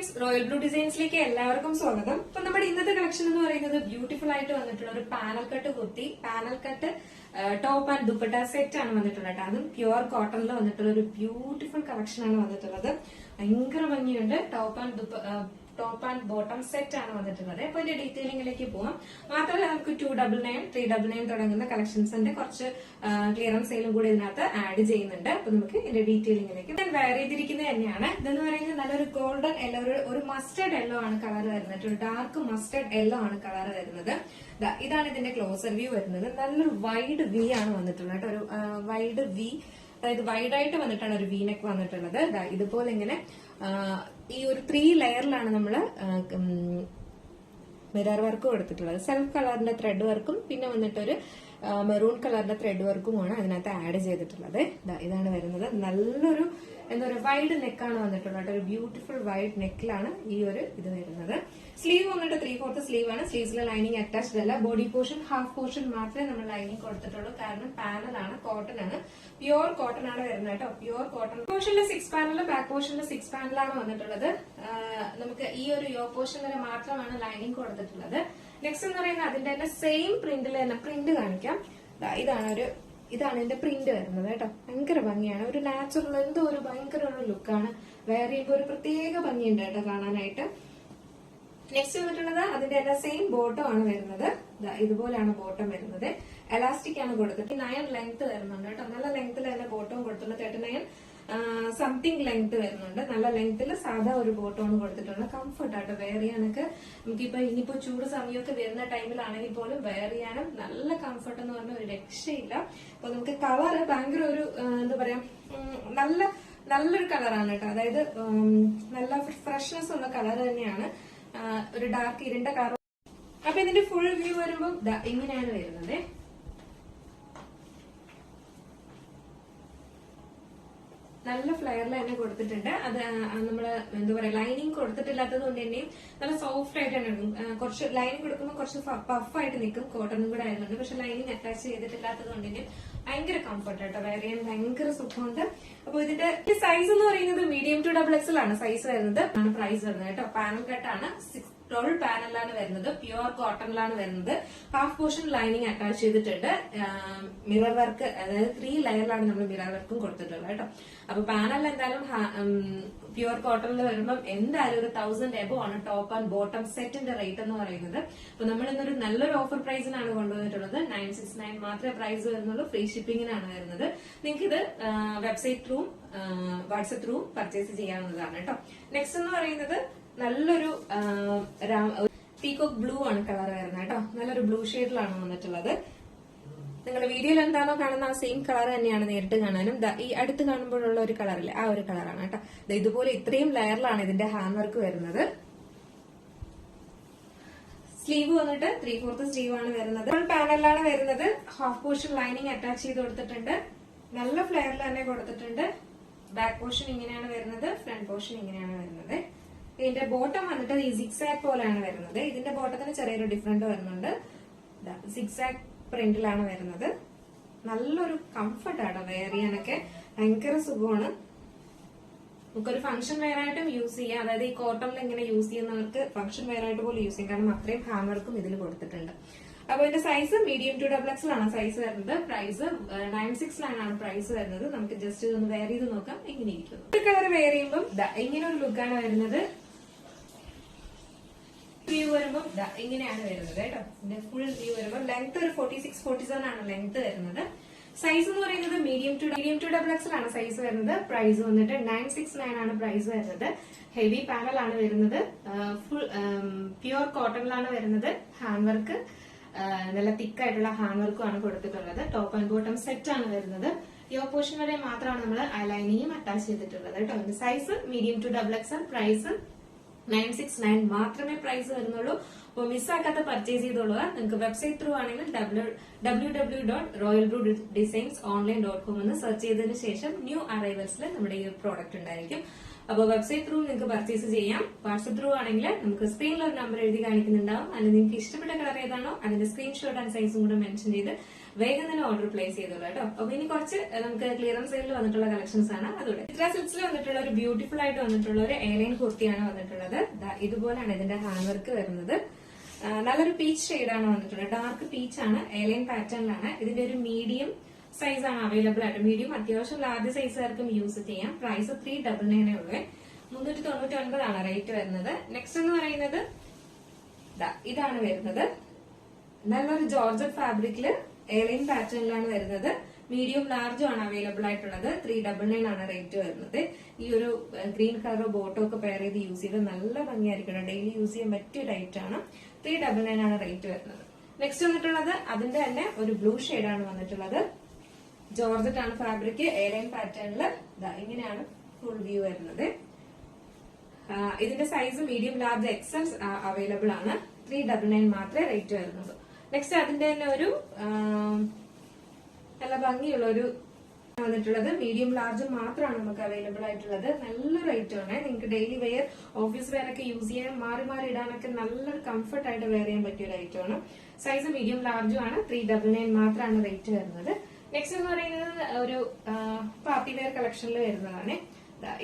Friends, royal blue ഡിസൈൻസിലേക്ക് എല്ലാവർക്കും സ്വാഗതം. അപ്പൊ നമ്മുടെ ഇന്നത്തെ കളക്ഷൻ എന്ന് പറയുന്നത് ബ്യൂട്ടിഫുൾ ആയിട്ട് വന്നിട്ടുള്ള ഒരു panel cut kurti, panel cut top and dupatta set ആണ് വന്നിട്ടുള്ളത്. അതും പ്യുവർ കോട്ടണിൽ വന്നിട്ടുള്ള ഒരു ബ്യൂട്ടിഫുൾ കളക്ഷൻ ആണ് വന്നിട്ടുള്ളത്. ഭയങ്കര ഭംഗിയുണ്ട്. ടോപ്പ് ആൻഡ് ബോട്ടം സെറ്റ് ആണ് വന്നിട്ടുള്ളത്. അപ്പൊ ഇതിന്റെ ഡീറ്റെയിലിംഗിലേക്ക് പോവാം. മാത്രമല്ല നമുക്ക് 299, 399 തുടങ്ങുന്ന കളക്ഷൻസിന്റെ കുറച്ച് ക്ലിയറൻസ് സെയിലും കൂടി ഇതിനകത്ത് ആഡ് ചെയ്യുന്നുണ്ട്. അപ്പൊ നമുക്ക് ഇതിന്റെ ഡീറ്റെയിലിംഗിലേക്ക് ഞാൻ വെയർ ചെയ്തിരിക്കുന്നത് തന്നെയാണ്. ഇതെന്ന് പറയുന്നത് നല്ലൊരു ഗോൾഡൻ യെല്ലോ, ഒരു മസ്റ്റേർഡ് യെല്ലോ ആണ് കളർ വരുന്നത്. ഒരു ഡാർക്ക് മസ്റ്റേർഡ് യെല്ലോ ആണ് കളർ വരുന്നത്. ഇതാണ് ഇതിന്റെ ക്ലോസർ വ്യൂ വരുന്നത്. നല്ലൊരു വൈഡ് വി ആണ് വന്നിട്ടുള്ളത് കേട്ടോ. ഒരു വൈഡ് വി, അതായത് വൈഡായിട്ട് വന്നിട്ടാണ് ഒരു വി നെക്ക് വന്നിട്ടുള്ളത്. ഇതുപോലെ ഇങ്ങനെ ഈ ഒരു 3 ലെയറിലാണ് നമ്മള് മിറർ വർക്ക് കൊടുത്തിട്ടുള്ളത്. സെൽഫ് കളറിന്റെ ത്രെഡ് വർക്കും പിന്നെ വന്നിട്ടൊരു മെറൂൺ കളറിന്റെ ത്രെഡ് വർക്കുമാണ് അതിനകത്ത് ആഡ് ചെയ്തിട്ടുള്ളത്. ഇതാണ് വരുന്നത്. നല്ലൊരു വൈഡ് നെക്കാണ് വന്നിട്ടുള്ളത്. ഒരു ബ്യൂട്ടിഫുൾ വൈഡ് നെക്കിലാണ് ഈ ഒരു ഇത് വരുന്നത്. സ്ലീവ് വന്നിട്ട് 3/4 സ്ലീവ് ആണ്. സ്ലീവ്സിൽ ലൈനിങ് അറ്റാച്ച്ഡ് അല്ല. ബോഡി പോർഷൻ ഹാഫ് പോർഷൻ മാത്രമേ നമ്മൾ ലൈനിങ് കൊടുത്തിട്ടുള്ളൂ. കാരണം പാനലാണ്, കോട്ടൺ ആണ്, പ്യുവർ കോട്ടൺ ആണ് വരുന്നത് കേട്ടോ. Pure cotton. പോർഷനിൽ 6 പാനലും ബാക്ക് പോർഷനിൽ 6 പാനലാണ് വന്നിട്ടുള്ളത്. നമുക്ക് ഈ ഒരു യോ പോർഷൻ വരെ മാത്രമാണ് ലൈനിങ് കൊടുത്തിട്ടുള്ളത്. നെക്സ്റ്റ് എന്ന് പറയുന്നത് അതിന്റെ തന്നെ സെയിം പ്രിന്റിൽ തന്നെ പ്രിന്റ് കാണിക്കാം. ഇതാണ് ഇതിന്റെ പ്രിന്റ് വരുന്നത് കേട്ടോ. ഭയങ്കര ഭംഗിയാണ്. ഒരു നാച്ചുറൽ എന്തോ ഒരു ഭയങ്കര ഒരു ലുക്കാണ്. വേറെ ചെയ്യുമ്പോൾ ഒരു പ്രത്യേക ഭംഗിയുണ്ട് കേട്ടോ കാണാനായിട്ട്. നെക്സ്റ്റ് വന്നിട്ടുള്ളത് അതിന്റെ തന്നെ സെയിം ബോട്ടം ആണ് വരുന്നത്. ഇതുപോലെയാണ് ബോട്ടം വരുന്നത്. എലാസ്റ്റിക് ആണ് കൊടുത്തിട്ട് 9 ലെങ്ത് വരുന്നുണ്ട് കേട്ടോ. നല്ല ലെങ്ത്തിൽ തന്നെ ബോട്ടം കൊടുത്തിട്ടുണ്ട്. 39 സംതിങ് ലെങ്ത് വരുന്നുണ്ട്. നല്ല ലെങ്ത്തിൽ സാധാ ഒരു ബോട്ടമാണ് കൊടുത്തിട്ടുള്ളത്. കംഫർട്ട് ആയിട്ട് വെയർ ചെയ്യാനൊക്കെ നമുക്കിപ്പോ ഇനിയിപ്പോ ചൂട് സമയമൊക്കെ വരുന്ന ടൈമിലാണെങ്കിൽ പോലും വെയർ ചെയ്യാനും നല്ല കംഫർട്ട് എന്ന് പറഞ്ഞ ഒരു രക്ഷയില്ല. അപ്പൊ നമുക്ക് കളറ് ഭയങ്കര ഒരു എന്താ പറയാ നല്ലൊരു കളറാണ് കേട്ടോ. അതായത് നല്ല ഫ്രഷ്നെസ് ഉള്ള കളർ തന്നെയാണ്. ഒരു ഡാർക്ക് ഇരുണ്ട കളർ. അപ്പൊ ഇതിന്റെ ഫുൾ വ്യൂ വരുമ്പോൾ ഇങ്ങനെയാണ് വരുന്നത്. നല്ല ഫ്ലെയറിൽ തന്നെ കൊടുത്തിട്ടുണ്ട്. അത് നമ്മള് എന്താ പറയാ ലൈനിങ് കൊടുത്തിട്ടില്ലാത്തത് കൊണ്ട് തന്നെയും നല്ല സോഫ്റ്റ് ആയിട്ട് തന്നെ എടുക്കും. കുറച്ച് ലൈനിങ് കൊടുക്കുമ്പോൾ കുറച്ച് പഫായിട്ട് നിൽക്കും. കോട്ടണും കൂടെ ആയതുകൊണ്ട്. പക്ഷെ ലൈനിങ് അറ്റാച്ച് ചെയ്തിട്ടില്ലാത്തത് കൊണ്ട് തന്നെ ഭയങ്കര കംഫർട്ട് ആട്ടോ. വെയർ ചെയ്യാൻ ഭയങ്കര സുഖമുണ്ട്. അപ്പൊ ഇതിന്റെ സൈസ് എന്ന് പറയുന്നത് മീഡിയം ടു XXL ആണ് സൈസ് വരുന്നത്. പ്രൈസ് വരുന്നത് കേട്ടോ. പാനൽ കട്ടാണ്. 12 പാനലിലാണ് വരുന്നത്. പ്യുവർ കോട്ടണിലാണ് വരുന്നത്. ഹാഫ് പോർഷൻ ലൈനിങ് അറ്റാച്ച് ചെയ്തിട്ടുണ്ട്. മിറർ വർക്ക്, അതായത് 3 ലെയറിലാണ് നമ്മൾ മിറർ വർക്കും കൊടുത്തിട്ടുള്ളത് കേട്ടോ. അപ്പൊ പാനലിൽ എന്തായാലും പ്യുവർ കോട്ടണിൽ വരുമ്പോൾ എന്തായാലും ഒരു 1000 എബോ ആണ് ടോപ്പ് ആൻഡ് ബോട്ടം സെറ്റിന്റെ റേറ്റ് എന്ന് പറയുന്നത്. അപ്പൊ നമ്മൾ ഇന്നൊരു നല്ലൊരു ഓഫർ പ്രൈസിനാണ് കൊണ്ടുവന്നിട്ടുള്ളത്. 969 മാത്രമേ പ്രൈസ് വരുന്നുള്ളൂ. ഫ്രീ ഷിപ്പിംഗിനാണ് വരുന്നത്. നിങ്ങൾക്ക് ഇത് website through WhatsApp through purchase ചെയ്യാവുന്നതാണ് കേട്ടോ. നെക്സ്റ്റ് എന്ന് പറയുന്നത് നല്ലൊരു പീകോക്ക് ബ്ലൂ ആണ് കളർ വരുന്നത് കേട്ടോ. നല്ലൊരു ബ്ലൂ ഷെയ്ഡിലാണ് വന്നിട്ടുള്ളത്. നിങ്ങൾ വീഡിയോയിൽ എന്താണോ കാണുന്ന ആ സെയിം കളർ തന്നെയാണ് നേരിട്ട് കാണാനും. ഈ അടുത്ത് കാണുമ്പോഴുള്ള ഒരു കളറില്ലേ, ആ ഒരു കളറാണ് കേട്ടോ. ഇതുപോലെ ഇത്രയും ലെയറിലാണ് ഇതിന്റെ ഹാൻഡ് വർക്ക് വരുന്നത്. സ്ലീവ് വന്നിട്ട് 3/4 സ്ലീവ് ആണ് വരുന്നത്. ഫുൾ പാനലിലാണ് വരുന്നത്. ഹാഫ് പോർഷൻ ലൈനിങ് അറ്റാച്ച് ചെയ്ത് കൊടുത്തിട്ടുണ്ട്. നല്ല ഫ്ലെയറിൽ തന്നെ കൊടുത്തിട്ടുണ്ട്. ബാക്ക് പോർഷൻ ഇങ്ങനെയാണ് വരുന്നത്. ഫ്രണ്ട് പോർഷൻ ഇങ്ങനെയാണ് വരുന്നത്. ഇതിന്റെ ബോട്ടം വന്നിട്ട് ഈ സിക്സാക് പോലെയാണ് വരുന്നത്. ഇതിന്റെ ബോട്ടത്തിന് ചെറിയൊരു ഡിഫറൻറ്റ് വരുന്നുണ്ട്. സിക്സാക് പ്രിന്റിലാണ് വരുന്നത്. നല്ലൊരു കംഫർട്ടാണ് വെയർ ചെയ്യാനൊക്കെ. ഭയങ്കര സുഖമാണ്. നമുക്കൊരു ഫംഗ്ഷൻ വെയർ ആയിട്ടും യൂസ് ചെയ്യാം. അതായത് ഈ കോട്ടണിൽ ഇങ്ങനെ യൂസ് ചെയ്യുന്നവർക്ക് ഫംഗ്ഷൻ വെയർ ആയിട്ട് പോലും യൂസ് ചെയ്യാം. കാരണം അത്രയും ഹാൻഡ് വർക്കും ഇതിൽ കൊടുത്തിട്ടുണ്ട്. അപ്പൊ ഇതിന്റെ സൈസ് മീഡിയം ടു XXL ആണ് സൈസ് വരുന്നത്. പ്രൈസ് 969 ആണ് പ്രൈസ് വരുന്നത്. നമുക്ക് ജസ്റ്റ് ഇതൊന്ന് വെയർ ചെയ്ത് നോക്കാം എങ്ങനെ ഇരിക്കുന്നു. ഒരു കളർ വെയർ ചെയ്യുമ്പോൾ ഇങ്ങനെ ഒരു ലുക്കാണ് വരുന്നത്. വ്യൂ വരുമ്പോൾ ഇങ്ങനെയാണ് വരുന്നത് കേട്ടോ. ഇതിന്റെ ഫുൾ വ്യൂ വരുമ്പോൾ ലെങ്ത് ഒരു 46-47 ആണ് ലെങ്ത് വരുന്നത്. സൈസ് എന്ന് പറയുന്നത് മീഡിയം ടു XXL ആണ് സൈസ് വരുന്നത്. പ്രൈസ് വന്നിട്ട് 969 ആണ് പ്രൈസ് വരുന്നത്. ഹെവി പാനൽ ആണ് വരുന്നത്. ഫുൾ പ്യുവർ കോട്ടണിലാണ് വരുന്നത്. ഹാൻഡ് വർക്ക് നല്ല തിക്കായിട്ടുള്ള ഹാൻഡ് വർക്കും ആണ് കൊടുത്തിട്ടുള്ളത്. ടോപ്പ് ആൻഡ് ബോട്ടം സെറ്റ് ആണ് വരുന്നത്. യോ പോർഷൻ വരെ മാത്രമാണ് നമ്മൾ ലൈനിങ്ങും അറ്റാച്ച് ചെയ്തിട്ടുള്ളത് കേട്ടോ. Size medium to XXL. Price 969 മാത്രമേ പ്രൈസ് വരുന്നുള്ളൂ. അപ്പോൾ മിസ്സാക്കാത്ത പർച്ചേസ് ചെയ്തോളുക. നിങ്ങൾക്ക് വെബ്സൈറ്റ് ത്രൂ ആണെങ്കിൽ www.royalbluedesignsonline.com എന്ന് സെർച്ച് ചെയ്തതിനു ശേഷം ന്യൂ അറൈവൽസിൽ നമ്മുടെ ഈ പ്രോഡക്റ്റ് ഉണ്ടായിരിക്കും. അപ്പോൾ വെബ്സൈറ്റ് ത്രൂ നിങ്ങൾക്ക് പർച്ചേസ് ചെയ്യാം. വാട്സ്ആപ്പ് ത്രൂ ആണെങ്കിൽ നമുക്ക് സ്ക്രീനിൽ ഒരു നമ്പർ എഴുതി കാണിക്കുന്നുണ്ടാവും. അതിൽ നിങ്ങൾക്ക് ഇഷ്ടപ്പെട്ട കളർ ഏതാണോ അതിന്റെ സ്ക്രീൻഷോട്ട് ആൻഡ് സൈസും കൂടെ മെൻഷൻ ചെയ്ത് വേഗം തന്നെ ഓർഡർ പ്ലേസ് ചെയ്തോളൂ കേട്ടോ. അപ്പൊ ഇനി കുറച്ച് നമുക്ക് ക്ലിയറൻസ് സെയിലിൽ വന്നിട്ടുള്ള കളക്ഷൻസ് ആണ്. അതുകൊണ്ട് ചിത്ര സിൽക്സിൽ വന്നിട്ടുള്ള ഒരു ബ്യൂട്ടിഫുൾ ആയിട്ട് വന്നിട്ടുള്ള ഒരു എയർലൈൻ കുർത്തിയാണ് വന്നിട്ടുള്ളത്. ഇതുപോലെയാണ് ഇതിന്റെ ഹാൻഡ് വർക്ക് വരുന്നത്. നല്ലൊരു പീച്ച് ഷെയ്ഡാണ് വന്നിട്ടുള്ളത്. ഡാർക്ക് പീച്ച് ആണ്, എയർലൈൻ പാറ്റേണിലാണ്. ഇതിന്റെ ഒരു മീഡിയം സൈസ് ആണ് അവൈലബിൾ ആയിട്ട്. മീഡിയം അത്യാവശ്യം ലാർജ് സൈസുകാർക്കും യൂസ് ചെയ്യാം. പ്രൈസ് 399 ഉള്ളൂ. 399 ആണ് റേറ്റ് വരുന്നത്. നെക്സ്റ്റ് എന്ന് പറയുന്നത് ഇതാണ് വരുന്നത്. നല്ലൊരു ജോർജറ്റ് ഫാബ്രിക്കില് എയർലൈൻ പാറ്റേണിലാണ് വരുന്നത്. മീഡിയം ലാർജും ആണ് അവൈലബിൾ ആയിട്ടുള്ളത്. 399 ആണ് റേറ്റ് വരുന്നത്. ഈ ഒരു ഗ്രീൻ കളർ ബോട്ടോ ഒക്കെ പെയർ ചെയ്ത് യൂസ് ചെയ്ത് നല്ല ഭംഗിയായിരിക്കണം. ഡെയിലി യൂസ് ചെയ്യാൻ പറ്റിയ റേറ്റ് ആണ്. 399 ആണ് റേറ്റ് വരുന്നത്. നെക്സ്റ്റ് വന്നിട്ടുള്ളത് അതിന്റെ തന്നെ ഒരു ബ്ലൂ ഷെയ്ഡാണ് വന്നിട്ടുള്ളത്. ജോർജറ്റ് ആണ് ഫാബ്രിക്, എയർലൈൻ പാറ്റേണില് ഇങ്ങനെയാണ് ഫുൾ വ്യൂ വരുന്നത്. ഇതിന്റെ size medium large XL available ആണ്. 399 മാത്രമേ റേറ്റ് വരുന്നുള്ളൂ. നെക്സ്റ്റ് അതിന്റെ തന്നെ ഒരു നല്ല ഭംഗിയുള്ള ഒരു വന്നിട്ടുള്ളത്. മീഡിയം ലാർജ് മാത്രമാണ് നമുക്ക് അവൈലബിൾ ആയിട്ടുള്ളത്. നല്ല റേറ്റ് ആണ്. നിങ്ങൾക്ക് ഡെയിലി വെയർ, ഓഫീസ് വെയർ ഒക്കെ യൂസ് ചെയ്യാൻ, മാറി മാറി ഇടാനൊക്കെ നല്ലൊരു കംഫർട്ട് ആയിട്ട് വെയർ ചെയ്യാൻ പറ്റിയ ഒരു ഐറ്റം ആണ്. സൈസ് മീഡിയം ലാർജും ആണ്. 399 മാത്രമാണ് റേറ്റ് വരുന്നത്. നെക്സ്റ്റ് എന്ന് പറയുന്നത് ഒരു പാർട്ടി വെയർ കളക്ഷനിൽ വരുന്നതാണ്.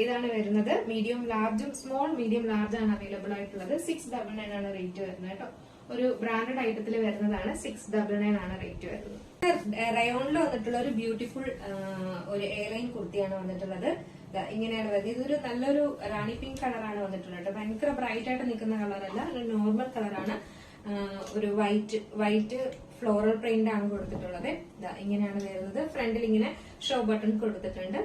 ഇതാണ് വരുന്നത്. മീഡിയം ലാർജും സ്മോൾ മീഡിയം ലാർജ് ആണ് അവൈലബിൾ ആയിട്ടുള്ളത്. 699 ആണ് റേറ്റ് വരുന്നത് കേട്ടോ. ഒരു ബ്രാൻഡഡ് ഐറ്റത്തിൽ വരുന്നതാണ്. 699 ആണ് റേറ്റ് വരുന്നത്. റയോണിൽ വന്നിട്ടുള്ള ഒരു ബ്യൂട്ടിഫുൾ ഒരു എയർലൈൻ കുർത്തിയാണ് വന്നിട്ടുള്ളത്. ഇങ്ങനെയാണ് വരുന്നത്. ഇതൊരു നല്ലൊരു റാണി പിങ്ക് കളറാണ് വന്നിട്ടുള്ളത്. ഭയങ്കര ബ്രൈറ്റ് ആയിട്ട് നിൽക്കുന്ന കളറല്ല, ഒരു നോർമൽ കളറാണ്. ഒരു വൈറ്റ് ഫ്ലോറൽ പ്രിന്റ് ആണ് കൊടുത്തിട്ടുള്ളത്. ഇങ്ങനെയാണ് വരുന്നത്. ഫ്രണ്ടിൽ ഇങ്ങനെ ഷോ ബട്ടൺ കൊടുത്തിട്ടുണ്ട്.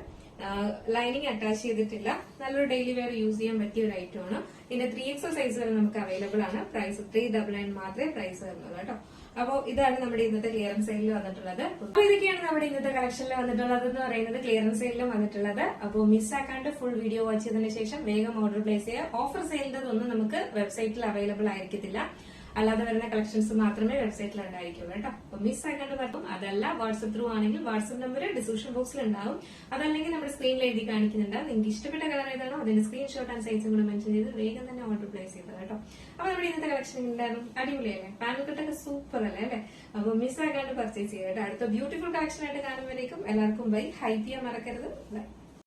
ലൈനിങ് അറ്റാച്ച് ചെയ്തിട്ടില്ല. നല്ലൊരു ഡെയിലി വെയർ യൂസ് ചെയ്യാൻ പറ്റിയ ഒരു ഐറ്റം ആണ്. ഇതിന്റെ 3XL സൈസ് വരെ നമുക്ക് അവൈലബിൾ ആണ്. പ്രൈസ് 399 മാത്രമേ പ്രൈസ് വരുന്നുള്ളൂ കേട്ടോ. അപ്പോൾ ഇതാണ് നമ്മുടെ ഇന്നത്തെ ക്ലിയറൻസ് സെയിലിൽ വന്നിട്ടുള്ളത്. അപ്പൊ ഇതൊക്കെയാണ് നമ്മുടെ ഇന്നത്തെ കളക്ഷനിൽ വന്നിട്ടുള്ളത് എന്ന് പറയുന്നത്, ക്ലിയറൻസ് സെയിലിലും വന്നിട്ടുള്ളത്. അപ്പോൾ മിസ്സാക്കാണ്ട് ഫുൾ വീഡിയോ വാച്ച് ചെയ്തതിനു ശേഷം വേഗം ഓർഡർ പ്ലേസ് ചെയ്യുക. ഓഫർ സെയിലിന്റെ ഒന്നും നമുക്ക് വെബ്സൈറ്റിൽ അവൈലബിൾ ആയിരിക്കത്തില്ല. അല്ലാതെ വരുന്ന കളക്ഷൻസ് മാത്രമേ വെബ്സൈറ്റിൽ ഉണ്ടായിരിക്കുള്ളൂ കേട്ടോ. അപ്പൊ മിസ് ആക്കാണ്ട് പറ്റും. അതല്ല വാട്സ്ആപ്പ് ത്രൂ ആണെങ്കിൽ വാട്സ്ആപ്പ് നമ്പർ ഡിസ്ക്രിപ്ഷൻ ബോക്സിൽ ഉണ്ടാവും. അതല്ലെങ്കിൽ നമ്മുടെ സ്ക്രീനിൽ എഴുതി കാണിക്കുന്നുണ്ട്. നിങ്ങൾക്ക് ഇഷ്ടപ്പെട്ട കളർ ഏതാണോ അതിന്റെ സ്ക്രീൻഷോട്ട് ആൻഡ് സൈസും കൂടെ മെൻഷൻ ചെയ്ത് വേഗം തന്നെ ഓർഡർ പ്ലേസ് ചെയ്തത് കേട്ടോ. അപ്പൊ നമ്മുടെ ഇന്നത്തെ കളക്ഷൻ ഉണ്ടായിരുന്നു. അടിപൊളിയല്ലേ? പാനൽ കട്ടൊക്കെ സൂപ്പർ അല്ലേ അല്ലേ? അപ്പൊ മിസ് ആക്കാണ്ട് പർച്ചേസ് ചെയ്യുക കേട്ടോ. അടുത്ത ബ്യൂട്ടിഫുൾ കളക്ഷൻ ആയിട്ട് കാണുമ്പോഴേക്കും എല്ലാവർക്കും ബൈ. ഹൈപ്പ് ചെയ്യാൻ മറക്കരുത്. ബൈ.